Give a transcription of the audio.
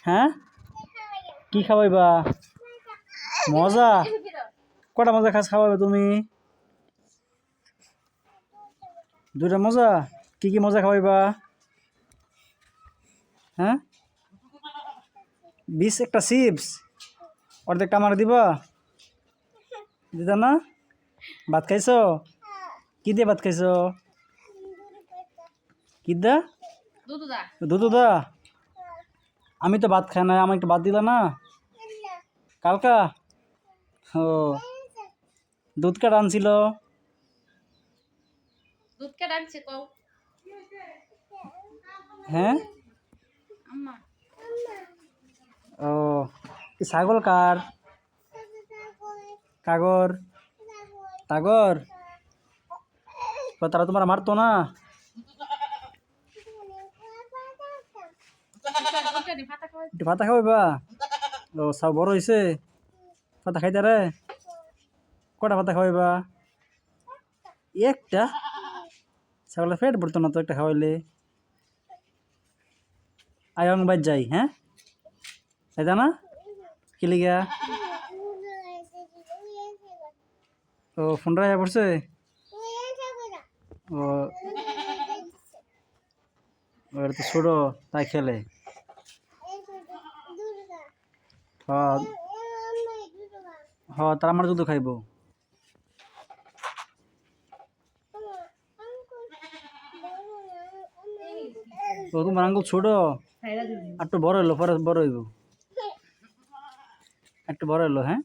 হ্যাঁ কি খাওয়াইবা মজা কটা মজা খাওয়াবে তুমি দুইটা মজা কি মজা খাওয়াইবা হ্যাঁ 20 একটা চিপস অর্ধেকটা আমার দিবা দিদা না ভাত খাইছো কি দিয়ে ভাত খাইছো কি দা দুধ দা আমি তো ভাত খাই না আমাকে একটু ভাত দিলা না কালকা ও দুধ কাট আনছিল হ্যাঁ ও কি ছাগল কার কাগর টাগর তারা তোমার মারতো না একটু ভাতা খাওয়াইবা ও সব বড় হয়েছে ভাতা খাইতে রে কটা ভাতা খাওয়াইবা একটা ছাগলের পেট ভরতো না তো একটা খাওয়াইলে আয়ং বাদ যাই হ্যাঁ তাই না কি লিগা ও ফোনটা আয়া পড়ছে ও ওর তো ছোট তাই খেলে হ্যাঁ হ্যাঁ তার আমার দুধ খাইব ও তোমার আঙ্গুল ছোট একটু বড় হইলো পরে বড় হইব একটু বড় হইলো হ্যাঁ